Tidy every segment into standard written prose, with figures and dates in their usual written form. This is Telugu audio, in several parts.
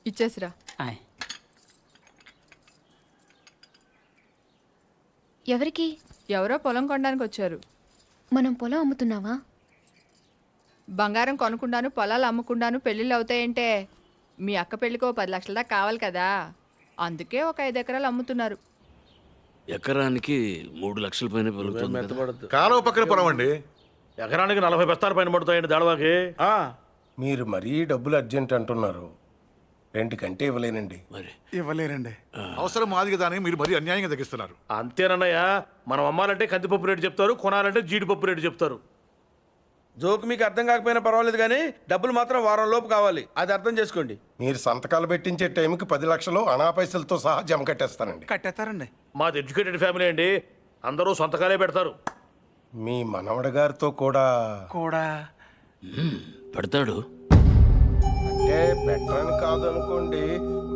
ఇచ్చేసిరా. ఆయ్. ఎవరికి? ఎవరో పొలం కొనడానికి వచ్చారు. మనం పొలం అమ్ముతున్నావా? బంగారం కొనుక్కుండాను, పొలాలు అమ్ముకుండాను పెళ్ళిళ్ళు అవుతాయంటే మీ అక్క పెళ్ళికో 10 లక్షల దాకా కావాలి కదా, అందుకే ఒక 5 ఎకరాలు అమ్ముతున్నారు. ఎకరానికి 3 లక్షల పైన పెరుగుతుంది కదా. కాలువ పక్కన పొలం అండి. ఎకరానికి 40 బస్తాల పైన పడుతాయండి దాడవాకి. మీరు మరీ డబ్బులు అర్జెంట్ అంటున్నారు. రెండుకంటే ఇవ్వలేనండి. మరి ఇవ్వలేరండి. అవసరం మాది కదా అని మీరు మరీ అన్యాయంగా తగ్గిస్తున్నారు. అంతేనన్నయ్య, మనం అమ్మాలంటే కందిపప్పు రేటు చెప్తారు, కొనాలంటే జీడిపప్పు రేటు చెప్తారు. జోక్ మీకు అర్థం కాకపోయినా పర్వాలేదు, కానీ డబ్బులు మాత్రం వారం లోపు కావాలి, అది అర్థం చేసుకోండి. మీరు సంతకాలు పెట్టించే టైంకి 10 లక్షలు అనా పైసలతో సహా జమ కట్టేస్తానండి. కట్టేస్తారండి. మాది ఎడ్యుకేటెడ్ ఫ్యామిలీ అండి, అందరూ సొంతకాలే పెడతారు. మీ మనవడి గారితో కూడా పెడతాడు. అంటే పెట్టడానికి కాదనుకోండి,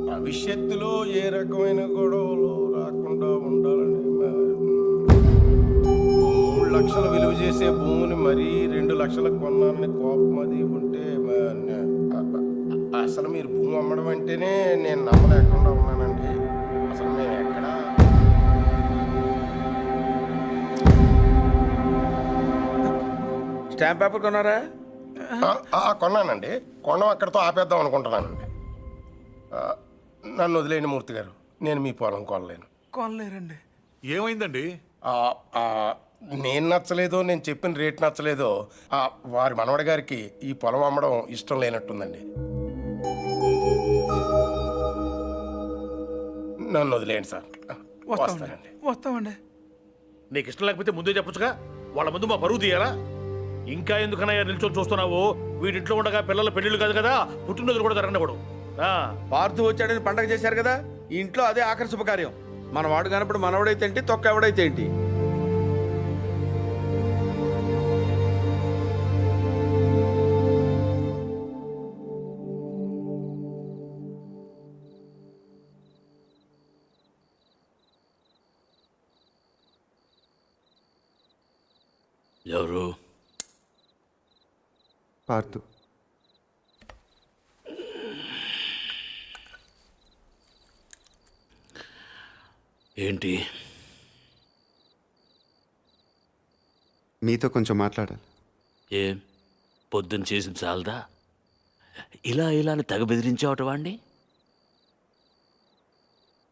భవిష్యత్తులో ఏ రకమైన గొడవలు రాకుండా ఉండాలని 3 లక్షలు విలువ చేసే భూమిని మరీ 2 లక్షలకు కొన్నానని కోపం అది ఉంటే అసలు మీరు భూమి అమ్మడం అంటేనే నేను నమ్మలేకుండా ఉన్నానండి. అసలు మేము ఎక్కడ స్టాంప్ పేపర్ కొన్నారా? కొన్నానండి. కొనం అక్కడితో ఆపేద్దాం అనుకుంటున్నానండి. నన్ను వదిలేని మూర్తి గారు, నేను మీ పొలం కొనలేను. కొనలేరండి. ఏమైందండి? నేను నచ్చలేదో, నేను చెప్పిన రేట్ నచ్చలేదో వారి మనవడి గారికి ఈ పొలం అమ్మడం ఇష్టం లేనట్టుందండి. నన్ను వదిలేయండి సార్. వస్తానండి. వస్తామండి. నీకు ఇష్టం లేకపోతే ముందే చెప్పొచ్చుగా, వాళ్ళ ముందు మా పరువు తీయాలా? ఇంకా ఎందుకనయ్యా నిల్చొని చూస్తున్నావు? వీడింట్లో ఉండగా పిల్లల పెళ్ళిళ్ళు కాదు కదా, పుట్టినరోజులు కూడా జరగనివ్వడు. పార్థు వచ్చాడని పండగ చేశారు కదా, ఈ ఇంట్లో అదే ఆఖరి శుభకార్యం. మన వాడు కానప్పుడు మనవడైతే ఏంటి, తొక్క ఎవడైతే ఏంటి. ఎవరు? పార్థు. ఏంటి? నీతో కొంచెం మాట్లాడాలి. ఏం పొద్దున్న చేసింది చాలదా? ఇలా అని తెగ బెదిరించావట వాడిని.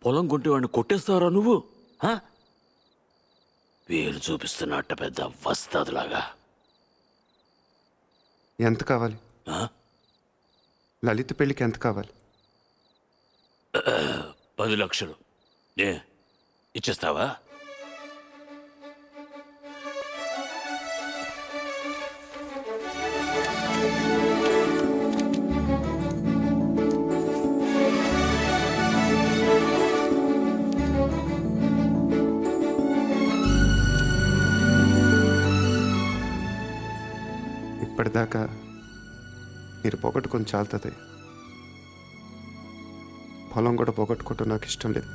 పొలం కొంటే వాడిని కొట్టేస్తావరా నువ్వు? వేలు చూపిస్తున్నట్ట పెద్ద వస్తాదులాగా. ఎంత కావాలి? లలిత పెళ్ళికి ఎంత కావాలి? 10 లక్షలు. ఇచ్చేస్తావా? ఇప్పటిదాకా మీరు పోగొట్టుకొని చాలుతుంది. పొలం కూడా పోగొట్టుకోవటం నాకు ఇష్టం లేదు.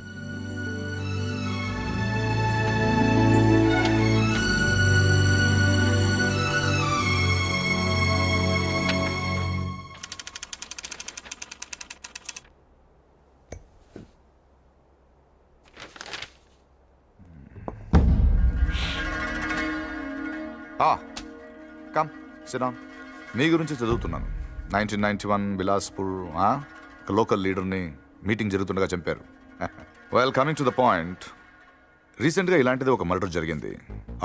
కమ్ సిరామ్. మీ గురించి చదువుతున్నాను. 1991 బిలాస్పూర్ లోకల్ లీడర్ని మీటింగ్ జరుగుతుండగా చంపారు. Well, coming to the point, రీసెంట్గా ఇలాంటిది ఒక మర్డర్ జరిగింది,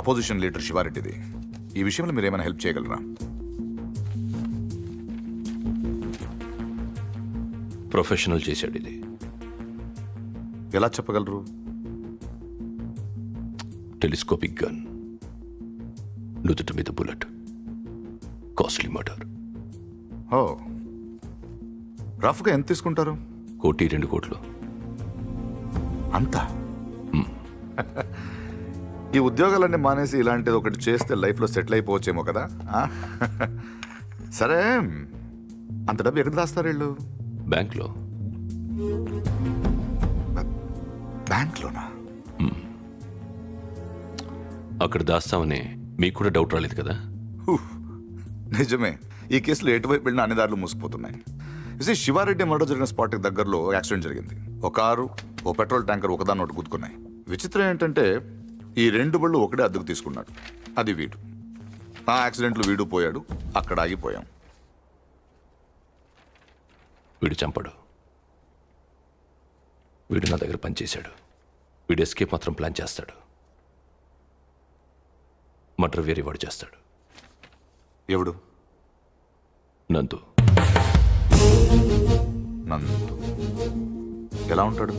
అపోజిషన్ లీడర్ శివారెడ్డిది. ఈ విషయంలో మీరు ఏమైనా హెల్ప్ చేయగలరా? ప్రొఫెషనల్ చేశాడు ఇది. ఎలా చెప్పగలరు? టెలిస్కోపిక్ గన్, నుదుటి మీద బుల్లెట్, కాస్ట్లీ మర్డర్. ఓ, రఫ్గా ఎంత తీసుకుంటారు? 1-2 కోట్లు. అంతా? ఈ ఉద్యోగాలన్నీ మానేసి ఇలాంటిది ఒకటి చేస్తే లైఫ్లో సెటిల్ అయిపోవచ్చేమో కదా. సరే, అంత డబ్బు ఎక్కడ దాస్తారు వీళ్ళు? బ్యాంక్లో. బ్యాంక్లోనా? అక్కడ దాస్తామని మీకు కూడా డౌట్ రాలేదు కదా? నిజమే, ఈ కేసులో ఎటువైపు వెళ్ళినా అన్ని దారులు మూసుకుపోతున్నాయి. శివారెడ్డి మర్డర్ జరిగిన స్పాట్కి దగ్గరలో యాక్సిడెంట్ జరిగింది. ఒక కారు, ఓ పెట్రోల్ ట్యాంకర్ ఒకదాన్ని ఒకటి గుద్దుకున్నాయి. విచిత్రం ఏంటంటే ఈ రెండు బళ్ళు ఒకటే అద్దెకు తీసుకున్నాడు. అది వీడు. ఆ యాక్సిడెంట్లో వీడు పోయాడు, అక్కడ ఆగిపోయాం. వీడు చంపడు. వీడు నా దగ్గర పనిచేశాడు. వీడు ఎస్కేప్ మాత్రం ప్లాన్ చేస్తాడు. మర్డర్ వేరే వాడు చేస్తాడు. ఎవడు? నందు. నందు ఎలా ఉంటాడు?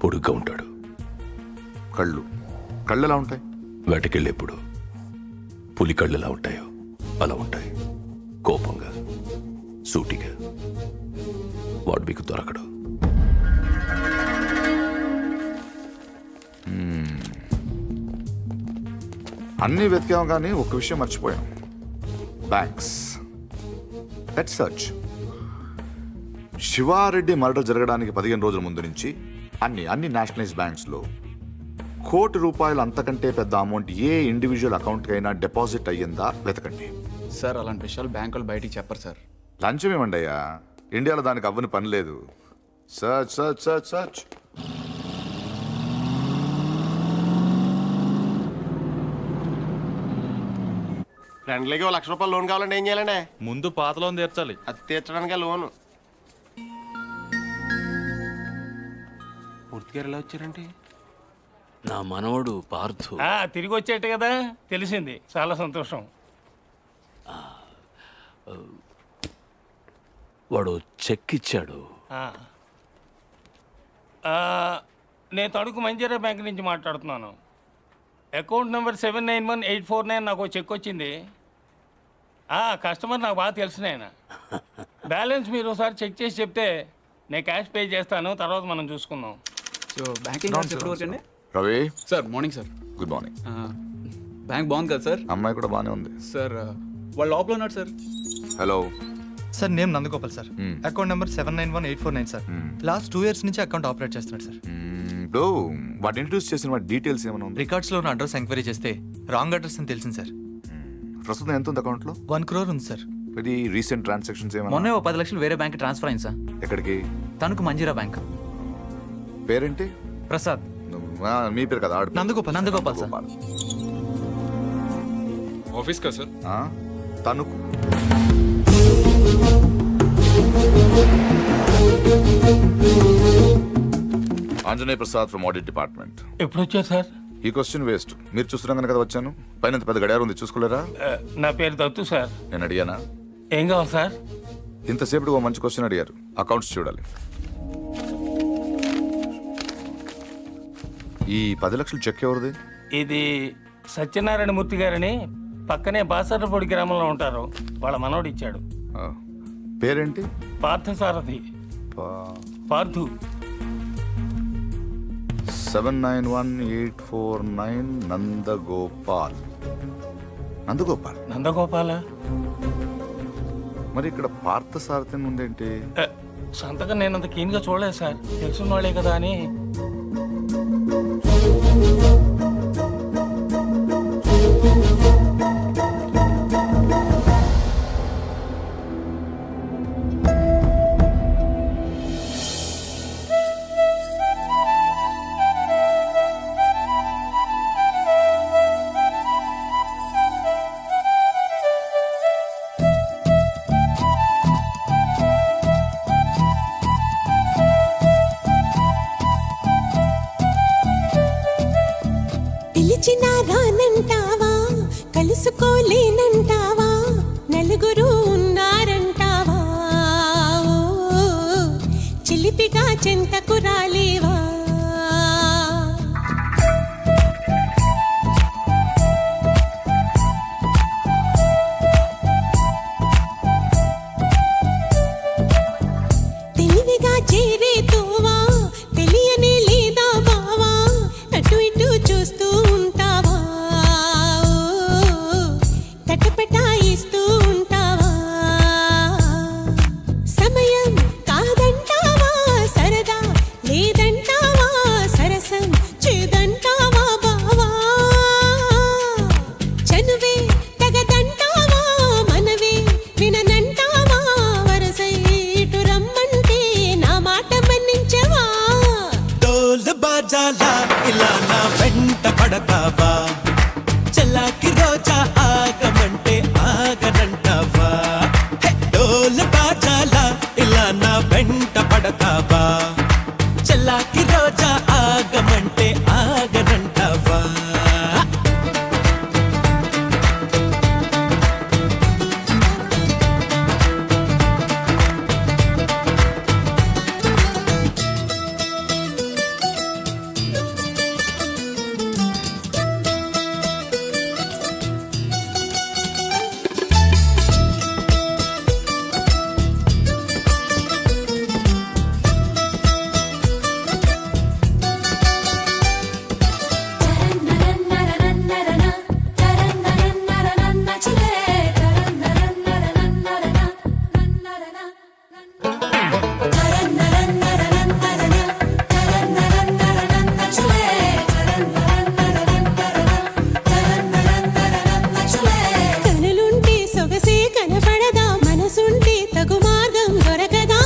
పొడుగ్గా ఉంటాడు. కళ్ళు ఎలా ఉంటాయి? వేటకెళ్ళేప్పుడు పులి కళ్ళు ఎలా ఉంటాయో అలా ఉంటాయి. కోపంగా, సూటిగా. వాడు మీకు దొరకడు. అన్నీ వెతికాం కానీ ఒక్క విషయం మర్చిపోయాం. Banks. Let's search. Siva Reddy murder జరగడానికి 15 రోజుల ముందు నుంచి అన్ని నేషనలైజ్ బ్యాంక్స్లో ₹1,00,00,000 అంతకంటే పెద్ద అమౌంట్ ఏ ఇండివిజువల్ అకౌంట్కైనా డిపాజిట్ అయ్యిందా వెతకండి. సార్ అలాంటి విషయాలు బ్యాంకులు బయటికి చెప్పరు సార్. లంచం ఏమండి అయ్యా, ఇండియాలో దానికి అవ్వని పని లేదు. Search search search search. ఫ్రెండ్లీకి ₹1,00,000 లోన్ కావాలంటే ఏం చేయాలండి? ముందు పాత లోన్ తీర్చాలి. అది తీర్చడానికి లోను. పూర్తిగా ఎలా వచ్చారంటే నా మనవడు పార్థు. తిరిగి వచ్చేట్టు కదా తెలిసింది. చాలా సంతోషం. వాడు చెక్ ఇచ్చాడు. నేను తణుకు మంజీరా బ్యాంక్ నుంచి మాట్లాడుతున్నాను. అకౌంట్ నెంబర్ 791849 నాకు చెక్ వచ్చింది. కస్టమర్ నాకు బాగా తెలిసిన ఆయన. బ్యాలెన్స్ మీరు ఒకసారి చెక్ చేసి చెప్తే నేను క్యాష్ పే చేస్తాను, తర్వాత మనం చూసుకుందాం. సో బ్యాంకింగ్ అవర్స్ ఎప్పుడు వరకు అండి? Ravi sir morning sir. Good morning. Bank బాగుంది కదా సార్? అమ్మాయి కూడా బాగానే ఉంది సార్. వాళ్ళు లోపల ఉన్నారు sir. Hello sir, name Nandagopal sir. Account number 791849 sir. Last 2 years నుంచి అకౌంట్ ఆపరేట్ చేస్తున్నాడు సార్. ఇప్పుడు వాడు ఇంట్రడ్యూస్ చేసిన వాటి డీటెయిల్స్ ఏమైనా ఉంది? రికార్డ్స్ లో ఉన్న అడ్రస్ ఎంక్వైరీ చేస్తే రాంగ్ అడ్రస్ అని తెలిసింది సార్. ప్రస్తుతం ఎంత ఉంది అకౌంట్లో? 1 crore ఉంది సార్. ఇది రీసెంట్ ట్రాన్సాక్షన్స్ ఏమైనా? మొన్నే 10 లక్షలు వేరే బ్యాంక్ ట్రాన్స్ఫర్ అయింది సార్. ఎక్కడికి? తణుకు మంజీరా బ్యాంక్. పేరేంటి? ప్రసాద్. మీ పేరు కదా? నందగోపాల్. నందగోపాల్ సార్. ఆఫీస్ కదా sir? Tanuku. Anjaneya Prasad from audit department. ఎప్పుడు వచ్చారు సార్? ఈ క్వశ్చన్ వేస్ట్. మీరు చూస్తున్నాను కదా వచ్చాను. పైన పెద్ద గడియారం ఉంది, చూసుకోలేరా? నా పేరు దత్తు సార్. నేను అడిగానా? ఏం కావాలి సార్? ఇంతసేపు ఓ మంచి క్వశ్చన్ అడిగారు. అకౌంట్స్ చూడాలి. ఈ 10 లక్షలు చెక్ ఎవరిది? ఇది సత్యనారాయణ మూర్తి గారని పక్కనే బాసర్లపూడి గ్రామంలో ఉంటారు. వాళ్ళ మనవడు ఇచ్చాడు. పేరేంటి? పార్థసారథి. పార్థు. 791849 నందగోపాల్. నందగోపాల. మరి ఇక్కడ పార్థసారథి ఉందేంటి? సంతకం నేనంత కీన్గా చూడలేదు సార్. తెలుసున్న వాళ్ళే కదా అని. పిలిచినా రానంటావా, కలుసుకోలేనంటావా, నలుగురు ఉన్నారంటావా, చిలిపిగా చెంతకు రాలేవా. తెలివిగా చేరేతోవా, తెలియనే లేదా బావా, అటు ఇటు చూస్తూ ఉంటావా, తటపటాయిస్తూ ఉంటావా. సమయం కాదంటావా, సరదా లేదంటావా, సరసం చేదంటావా బావా, చనువే తగదంటావా, మనవే విననంటావా, వరసై ఇలా నా వెంట పడతావా చల్లాకి రోజా ఆగమంటే ఆగనంటావా డోల బాజాలా ఇలా నా వెంట పడతావా చల్లాకి రోజా ఆగమంటే ఆగనంటావా కనులుంటే సొగసే కనపడదా మనసుంటే తగు మార్గం దొరకదా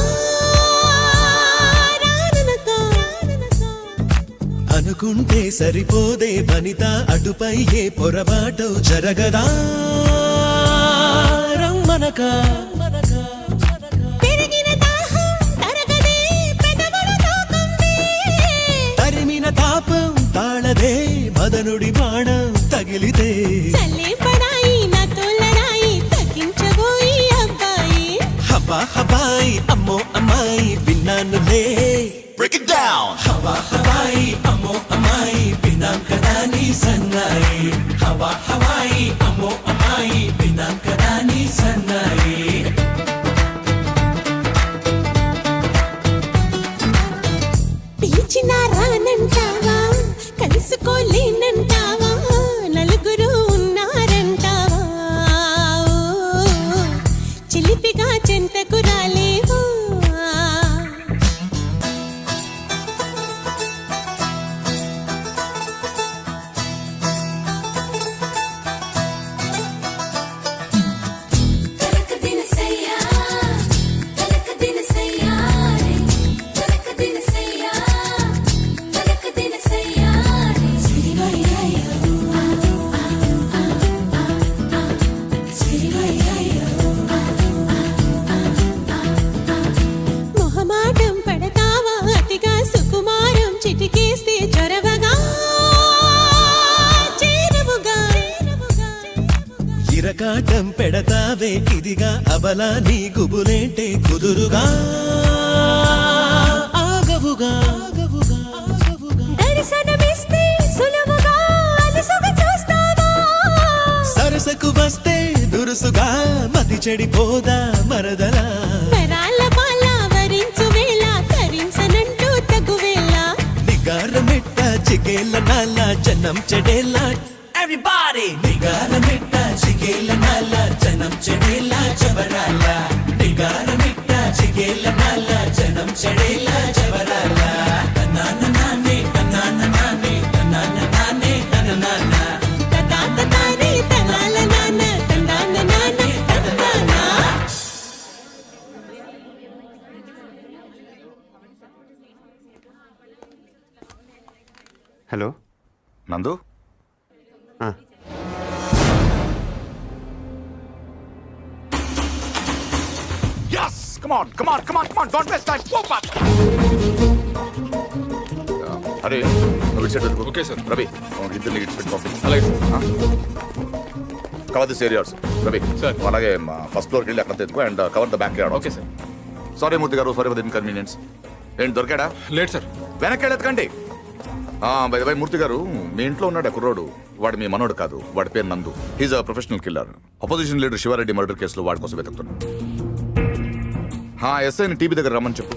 అనుకుంటే సరిపోదే వనిత అటుపై ఏ పొరపాటు జరగదా రమ్మనక తరిమిన తాపం తాళదే మదనుడి బాణం తగిలితే చల్లే పడాయి నాతో లడాయి తగ్గించబోయి అబ్బాయి హబా హబాయి అమ్మో అమ్మాయి విన్నానులే Break it down. హవా హవాయి అమ్మో అమ్మాయి విన్నాం కదా నీ సన్నాయి హవా హవాయి అమ్మో అమ్మాయి విన్నాం కదా నీ సన్నాయి పిలిచిన రానంటావా కలుసుకోలేనంటావా నలుగురు ఉన్నారంటావా చిలిపిగా చెంతకు రాలేవా మొహమాటం పడతావా అతిగా సుకుమారం చిటికేస్తే చొరవగా చేరువుగా ఇరకాటం పెడతావే ఇదిగా అబలా నీ గుబులేంటే కుదురుగా ఆగవుగా దర్శనమిస్తే సులువుగా అలసుగా చూస్తావా సరసకు వస్తే దురుసుగా మతి చెడిపోదా మరదలా వరాల పాల వరించు వేళ తరించనంటూ తగువేళ నిగారమిట్ట చిగేల నాల జనం చెడేలా ఎవ్రీబాడీ నిగారమిట్ట చిగేల నాల జనం చెడేలా జబరాల నిగారమిట్ట చిగేల నాల జనం చెడేలా జబరాల తనాన నానే తనాన నానే తనాన నానే తననాన తనాన నానే తనాల నాన తనాన నానే తననాన హలో నందు Yes! Come on, come on, come on, come on! Don't waste time! Go fast! అరే నువ్వు ఇచ్చేటప్పుడు ఓకే సార్ రవి ఇద్దరిని ఇచ్చిపెట్టి పంపించు అలాగే cover this areas Ravi sir అలాగే ఫస్ట్ ఫ్లోర్కి వెళ్ళి అక్కడ తెచ్చుకో and cover the back yard okay sir sorry Murthy గారు సారీ ఫర్ ద ఇన్కన్వీనియన్స్ ఏంటి దొరికాడా లేదు సార్ వెనక్కి వెళ్ళెత్తుకండి బై బై మూర్తి గారు మీ ఇంట్లో ఉన్నాడు కుర్రోడు వాడు మీ మనోడు కాదు వాడి పేరు నందు he's a professional killer opposition leader Sivareddy murder కేసులో వాడి కోసం వెతుకుతున్నాడు ఎస్ఐని టీవీ దగ్గర రమ్మని చెప్పు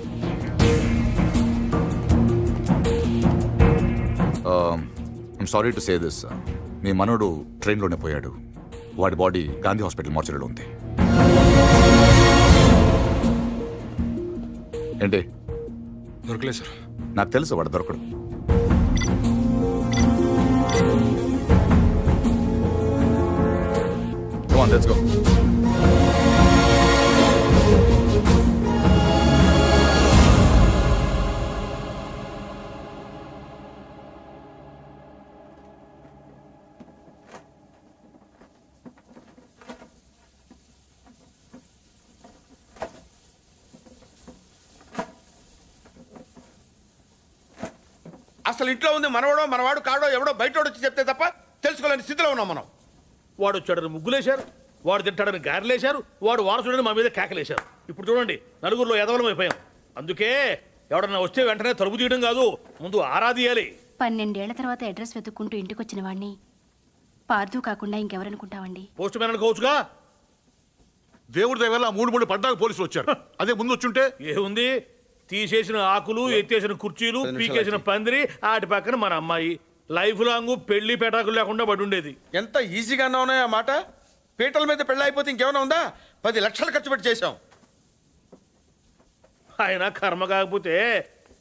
I'm sorry to say this మీ మనోడు ట్రైన్లోనే పోయాడు వాడి బాడీ గాంధీ హాస్పిటల్ మార్చరీలో ఉంది ఏంటి దొరకలేదు సార్ నాకు తెలుసు వాడు దొరకడు Come on, let's go. అసలు ఇంట్లో ఉంది మనవడో మనవాడు కాడో ఎవడో బయటోడు వచ్చి చెప్తే తప్ప తెలుసుకోలేని స్థితిలో ఉన్నాం మనం. వాడు వచ్చాడని ముగ్గులేశారు, వాడు తింటాడని గారెలేశారు, వాడు వారసుడని మా మీద కేకలేశారు. ఇప్పుడు చూడండి, నలుగురిలో ఎదవలం అయిపోయాం. అందుకే ఎవడన్నా వస్తే వెంటనే తలుపు తీయడం కాదు, ముందు ఆరాధియాలి. 12 ఏళ్ల తర్వాత అడ్రస్ వెతుక్కుంటూ ఇంటికి వచ్చిన వాడిని పార్థు కాకుండా ఇంకెవరనుకుంటావండి? Post man అనుకోవచ్చుగా. దేవుడి దయ వల్ల 3 పడ్డాక పోలీసులు వచ్చారు. అదే ముందు వచ్చుంటే ఏముంది, తీసేసిన ఆకులు, ఎత్తేసిన కుర్చీలు, పీకేసిన పందిరి, ఆటి పక్కన మన అమ్మాయి. లైఫ్ లాంగ్ పెళ్లి పెటాకులు లేకుండా పడి ఉండేది. ఎంత ఈజీగా ఉన్నాయి ఆ మాట. పీటల మీద పెళ్ళి అయిపోతే ఇంకేమైనా ఉందా? 10 లక్షలు ఖర్చు పెట్టి చేశాం. ఆయన కర్మ కాకపోతే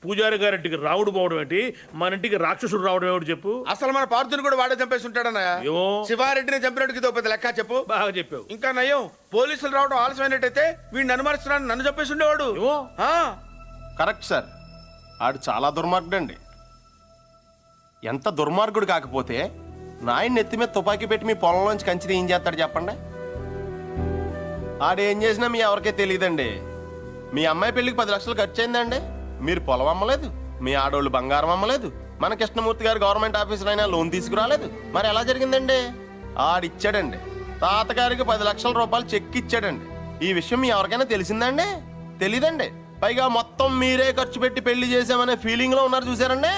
పూజారి గారింటికి రావుడు పోవడం ఏంటి, మన ఇంటికి రాక్షసుడు రావడం ఏమిటి చెప్పు. అసలు మన పార్థుని కూడా వాడే చంపేసి ఉంటాడన్నయ్య. ఏమో. శివారెడ్డిని చంపినట్టుకి ఇదో పెద్ద లెక్క చెప్పు. బాగా చెప్పావు. ఇంకా నయ్యం, పోలీసులు రావడం ఆలస్యమైనట్టయితే వీడిని అనుమానిస్తున్నాను, నన్ను చంపేసి ఉండేవాడు. ఏమో. కరెక్ట్ సార్, ఆడు చాలా దుర్మార్గుడు అండి. ఎంత దుర్మార్గుడు కాకపోతే నాయన్ని నెత్తి మీద తుపాకీ పెట్టి మీ పొలంలోంచి కంచి ఏం చేస్తాడు చెప్పండి? ఆడేం చేసినా మీ ఎవరికే తెలియదండి. మీ అమ్మాయి పెళ్లికి 10 లక్షలు ఖర్చు అయిందండి. మీరు పొలం అమ్మలేదు, మీ ఆడోళ్ళు బంగారం అమ్మలేదు, మన కృష్ణమూర్తి గారు గవర్నమెంట్ ఆఫీసర్ అయినా లోన్ తీసుకురాలేదు. మరి ఎలా జరిగిందండి? ఆడిచ్చాడండి. తాతగారికి 10 లక్షల రూపాయలు చెక్ ఇచ్చాడండి. ఈ విషయం మీ ఎవరికైనా తెలిసిందండి? తెలీదండి. పైగా మొత్తం మీరే ఖర్చు పెట్టి పెళ్లి చేసామనే ఫీలింగ్ లో ఉన్నారు చూసారండి.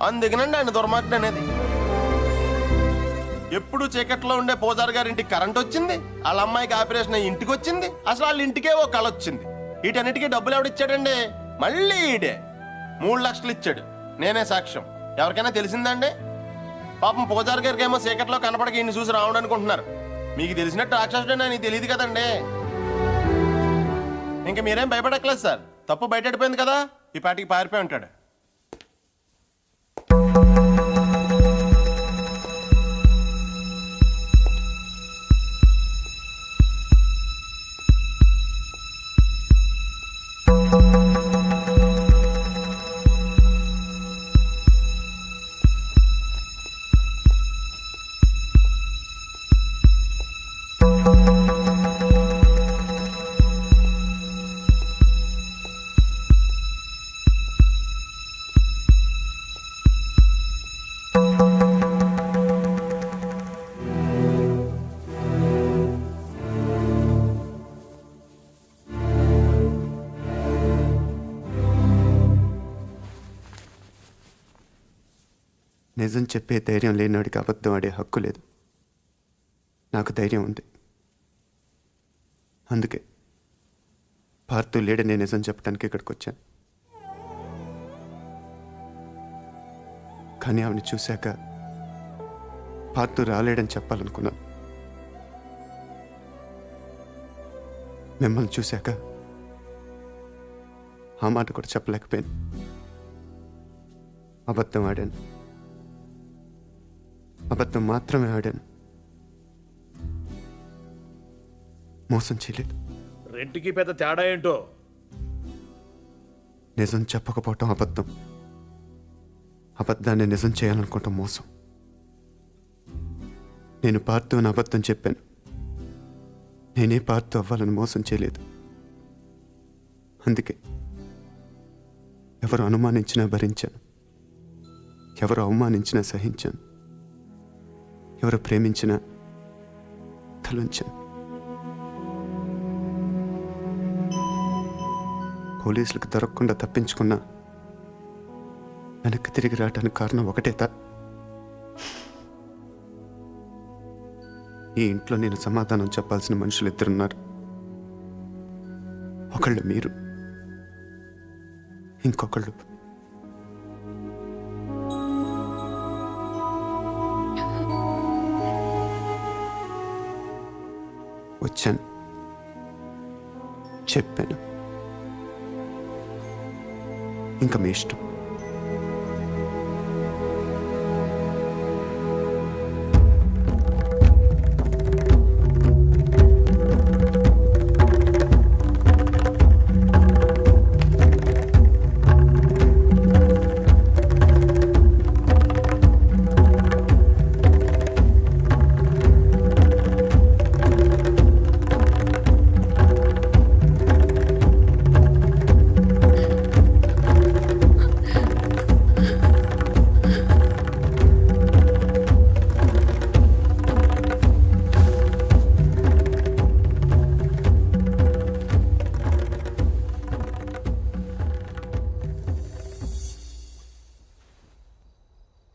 అందుకనండి ఆయన దుర్మార్గుడు అనేది. ఎప్పుడు చీకట్లో ఉండే పూజారి గారి ఇంటికి కరెంట్ వచ్చింది, వాళ్ళ అమ్మాయికి ఆపరేషన్ అయ్యి ఇంటికి వచ్చింది, అసలు వాళ్ళ ఇంటికే ఓ కళ వచ్చింది. వీటన్నిటికీ డబ్బులు ఎవడిచ్చాడండి? మళ్ళీ ఈడే 3 లక్షలు ఇచ్చాడు. నేనే సాక్ష్యం. ఎవరికైనా తెలిసిందండి? పాపం పూజారి గారికి ఏమో చీకట్లో కనపడక ఈయన చూసి రావడం అనుకుంటున్నారు. మీకు తెలిసినట్టు రాక్షసుడే నీకు తెలియదు కదండి. ఇంకా మీరేం భయపడక్కలేదు సార్. తప్పు బయటపడిపోయింది కదా, ఈ పాటికి పారిపోయి ఉంటాడు. నిజం చెప్పే ధైర్యం లేనివాడికి అబద్ధం ఆడే హక్కు లేదు. నాకు ధైర్యం ఉంది. అందుకే పార్థు లేడని నిజం చెప్పడానికి ఇక్కడికి వచ్చాను. కానీ ఆవిడని చూశాక పార్థు రాలేడని చెప్పాలనుకున్నాను. మిమ్మల్ని చూశాక ఆ మాట కూడా చెప్పలేకపోయాను. అబద్ధం ఆడాను. అబద్ధం మాత్రమే ఆడాను. మోసం చేయలేదు. రెంట్కి పెద్ద తేడా ఏంటో. నిజం చెప్పకపోవటం అబద్ధం, అబద్ధాన్ని నిజం చేయాలనుకోవటం మోసం. నేను పార్థు అని అబద్ధం చెప్పాను. నేనే పార్థు అవ్వాలని మోసం చేయలేదు. అందుకే ఎవరు అనుమానించినా భరించాను, ఎవరు అవమానించినా సహించాను, ఎవరు ప్రేమించినా తలుంచాను. పోలీసులకు దొరకకుండా తప్పించుకున్నా వెనక్కి తిరిగి రావడానికి కారణం ఒకటే ఈ ఇంట్లో నేను సమాధానం చెప్పాల్సిన మనుషులు 2 ఉన్నారు. ఒకళ్ళు మీరు, ఇంకొకళ్ళు వచ్చాను, చెప్పాను. ఇంకా మీ ఇష్టం.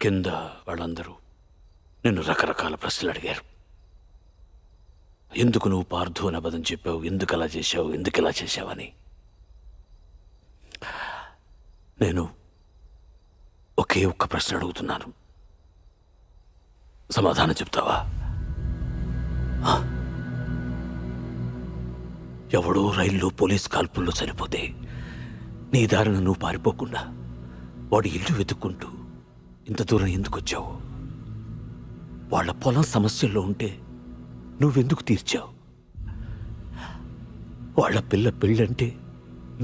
కింద వాళ్ళందరూ నిన్ను రకరకాల ప్రశ్నలు అడిగారు. ఎందుకు నువ్వు పార్థు అని అబద్ధం చెప్పావు, ఎందుకు అలా చేశావు, ఎందుకు ఇలా చేశావని. నేను ఒకే ఒక్క ప్రశ్న అడుగుతున్నాను, సమాధానం చెప్తావా? ఎవడో రైల్లో పోలీస్ కాల్పుల్లో చనిపోతే నీ దారిన నువ్వు పారిపోకుండా వాడి ఇల్లు వెతుక్కుంటూ ఇంత దూరం ఎందుకు వచ్చావు? వాళ్ళ పొలం సమస్యల్లో ఉంటే నువ్వెందుకు తీర్చావు? వాళ్ళ పిల్ల పెళ్ళంటే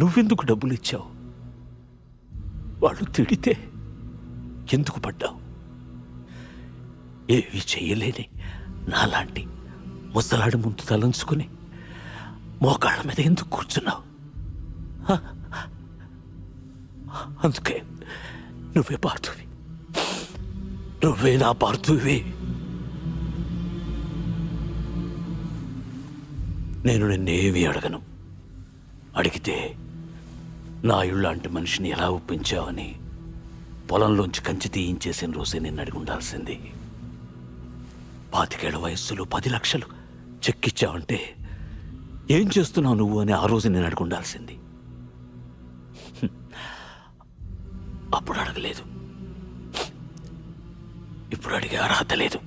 నువ్వెందుకు డబ్బులు ఇచ్చావు? వాళ్ళు తిడితే ఎందుకు పడ్డావు? ఏవి చెయ్యలేని నాలాంటి ముసలాడి ముందు తలంచుకుని మోకాళ్ళ మీద ఎందుకు కూర్చున్నావు? అందుకే నువ్వే పార్థువి, నువ్వే నా పార్థువి. నేను నిన్నేమీ అడగను. అడిగితే నా ఇళ్ళంటి మనిషిని ఎలా ఒప్పించావని పొలంలోంచి కంచి తీయించేసిన రోజే నిన్ను అడిగి ఉండాల్సింది. 25 ఏళ్ల వయస్సులో 10 లక్షలు చెక్కిచ్చావంటే ఏం చేస్తున్నావు నువ్వు అని ఆ రోజు నేను అడిగి ఉండాల్సింది. అప్పుడు అడగలేదు, ఇప్పుడు అడిగే అర్హత లేదు.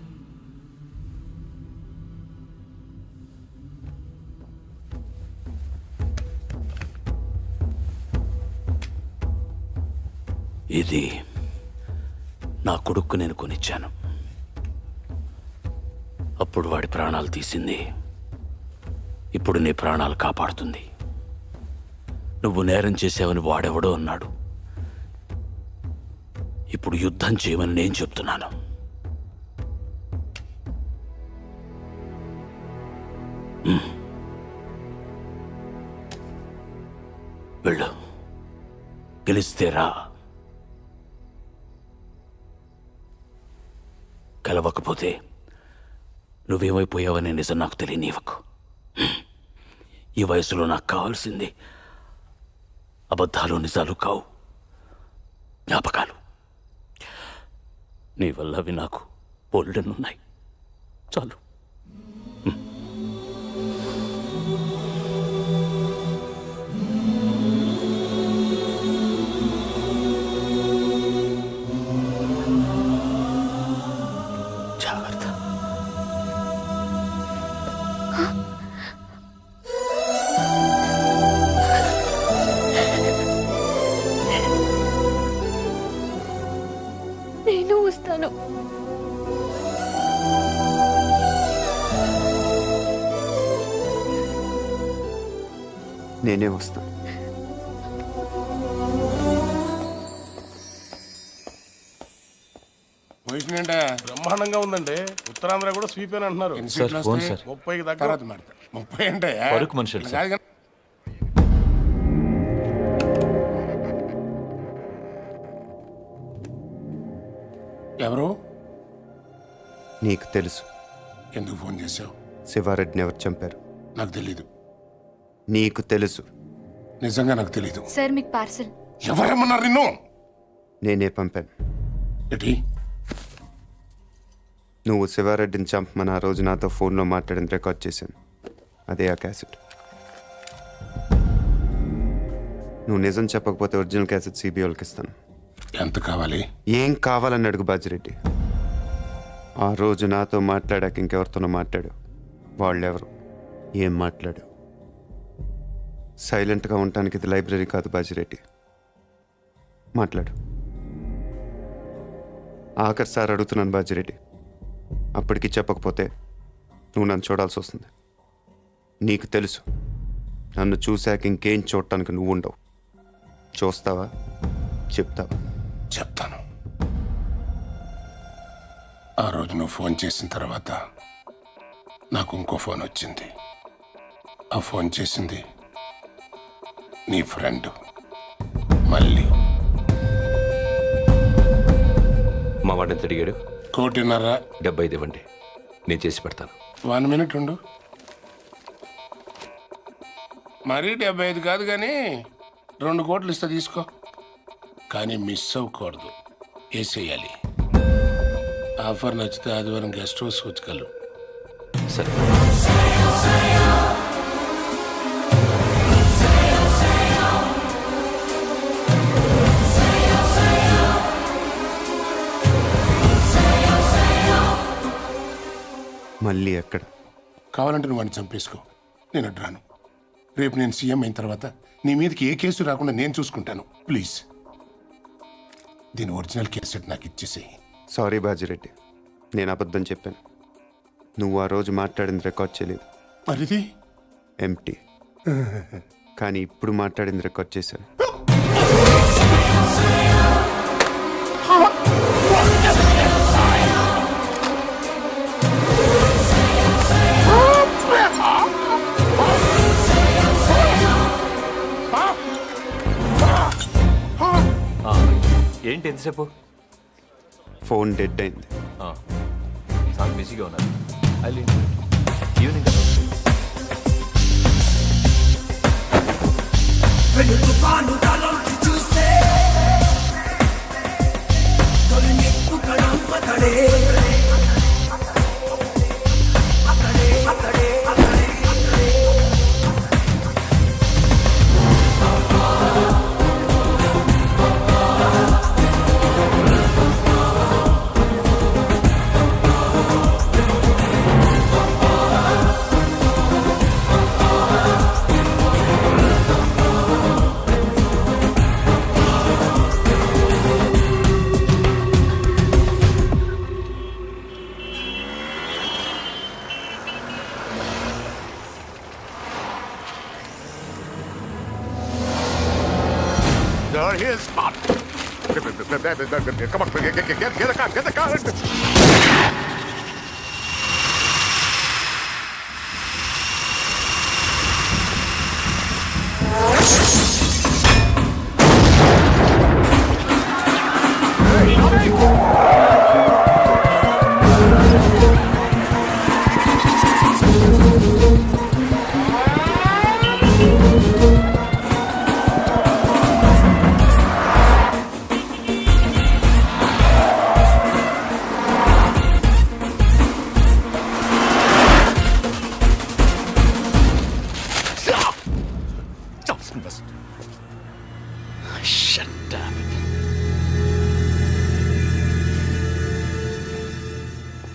ఇది నా కొడుక్కు నేను కొనిచ్చాను. అప్పుడు వాడి ప్రాణాలు తీసింది, ఇప్పుడు నీ ప్రాణాలు కాపాడుతుంది. నువ్వు నేరం చేసావని వాడెవడో అన్నాడు, ఇప్పుడు యుద్ధం చేయమని నేను చెప్తున్నాను. వెళ్ళు, గెలిస్తే రా, కలవకపోతే నువ్వేమైపోయావనే నిజం నాకు తెలియనివ్వకు. ఈ వయసులో నాకు కావాల్సింది అబద్ధాలు నిజాలు కావు, జ్ఞాపకాలు. నీ వల్ల అవి నాకు బోల్డెన్నున్నాయి, చాలు. జాగ్రత్త. నేను వస్తాను. నేనే వస్తాను. పొజిషన్ అంటే బ్రహ్మాండంగా ఉందండి. ఉత్తరాంధ్ర కూడా స్వీప్ అని అంటున్నారు. 30కి దగ్గర 30 అంటే వరకు మనుషులు సార్. కాదు. ఎవరు? నీకు తెలుసు. ఎందుకు ఫోన్ చేశావు? శివారెడ్డిని ఎవరు చంపారు? నాకు తెలీదు. నీకు తెలుసు. నిజంగా నాకు తెలీదు. సార్ మీకు పార్సల్. ఎవరేమన్నారు నిన్ను? నేనే పంపాను. ఏంటి? నువ్వు శివారెడ్డిని చంపమని ఆ రోజు నాతో ఫోన్లో మాట్లాడిన రికార్డ్ చేశాను. అదే ఆ క్యాసెట్. నువ్వు నిజం చెప్పకపోతే ఒరిజినల్ క్యాసెట్ సిబిఐకి ఇస్తాను. ఎంత కావాలి? ఏం కావాలని అడుగు బాజిరెడ్డి. ఆ రోజు నాతో మాట్లాడాక ఇంకెవరితోనో మాట్లాడు. వాళ్ళెవరు, ఏం మాట్లాడు? సైలెంట్గా ఉండటానికి ఇది లైబ్రరీ కాదు బాజిరెడ్డి. మాట్లాడు. ఆఖరిసారి అడుగుతున్నాను బాజిరెడ్డి. అప్పటికి చెప్పకపోతే నువ్వు నన్ను చూడాల్సి వస్తుంది. నీకు తెలుసు, నన్ను చూశాక ఇంకేం చూడటానికి నువ్వు ఉండవు. చూస్తావా? చెప్తావా? చెప్తాను. ఆ రోజు నువ్వు ఫోన్ చేసిన తర్వాత నాకు ఇంకో ఫోన్ వచ్చింది. ఆ ఫోన్ చేసింది నీ ఫ్రెండ్ మళ్ళీ. మా వాడు ఎంత అడిగాడు? 1.5 75 ఇవ్వండి, నేను చేసి పెడతాను. 1 మినిట్ ఉండు. మరీ 75 కాదు కానీ 2 కోట్లు ఇస్తా, తీసుకో. కానీ మిస్ అవ్వకూడదు, వేసేయాలి. ఆఫర్ నచ్చితే ఆదివారం గెస్ట్ హౌస్ వచ్చుకోలు. సరే. మళ్ళీ ఎక్కడ? కావాలంటే నువ్వు వాడిని చంపేసుకో, నేను అడ్డు రాను. రేపు నేను సీఎం అయిన తర్వాత నీ మీదకి ఏ కేసు రాకుండా నేను చూసుకుంటాను. ప్లీజ్ దీని ఒరిజినల్ కేసెట్ నాకు ఇచ్చేసేయి. సారీ బాజిరెడ్డి, నేను అబద్ధం చెప్పాను. నువ్వు ఆ రోజు మాట్లాడింది రికార్డ్ చేయలేదు. మరిది ఎంటీ. కానీ ఇప్పుడు మాట్లాడింది రికార్డ్ చేశాను. ఏంటి ఎంతసేపు? ఫోన్ డెడ్ అయింది. చాలా బిజీగా ఉన్నారు. ఈవినింగ్ తుఫాను తలొంచి చూసే తొలి నిప్పు కణమ్మ తడే అక్కడే అక్కడే అక్కడే Come on, get the car.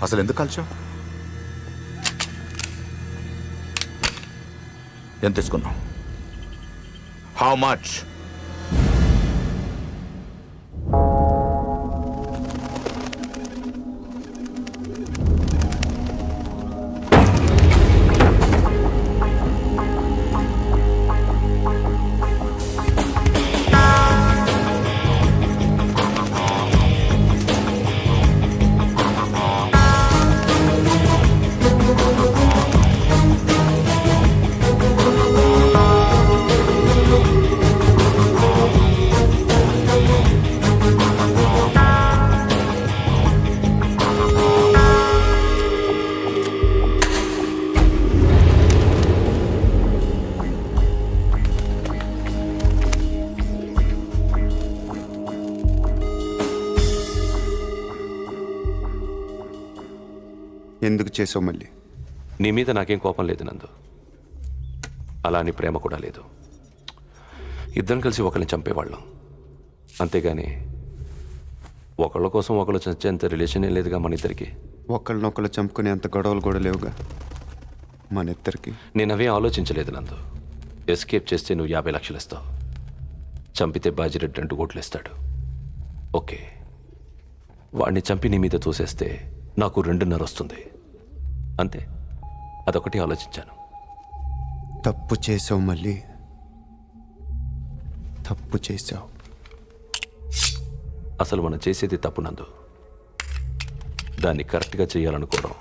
అసలు ఎందుకు కాల్చావు? ఎంత తీసుకున్నావు? How much? ఎందుకు చేసావు మళ్ళీ? నీ మీద నాకేం కోపం లేదు నందు, అలా అని ప్రేమ కూడా లేదు. ఇద్దరం కలిసి ఒకరిని చంపేవాళ్ళం, అంతేగాని ఒకళ్ళ కోసం ఒకళ్ళు చచ్చేంత రిలేషనే లేదుగా మన ఇద్దరికి. ఒకళ్ళనొకళ్ళు చంపుకునే అంత గొడవలు కూడా లేవుగా మన ఇద్దరికి. నేను అవే ఆలోచించలేదు నందు. ఎస్కేప్ చేస్తే నువ్వు 50 లక్షలు ఇస్తావు, చంపితే బాజిరెడ్డి 2 కోట్లు ఇస్తాడు. ఓకే, వాడిని చంపి నీ మీద తోసేస్తే నాకు 2.5 వస్తుంది, అంతే. అదొకటి ఆలోచించాను. తప్పు చేసావు మళ్ళీ, తప్పు చేసావు. అసలు మనం చేసేది తప్పు నందు, దాన్ని కరెక్ట్గా చేయాలనుకోవడం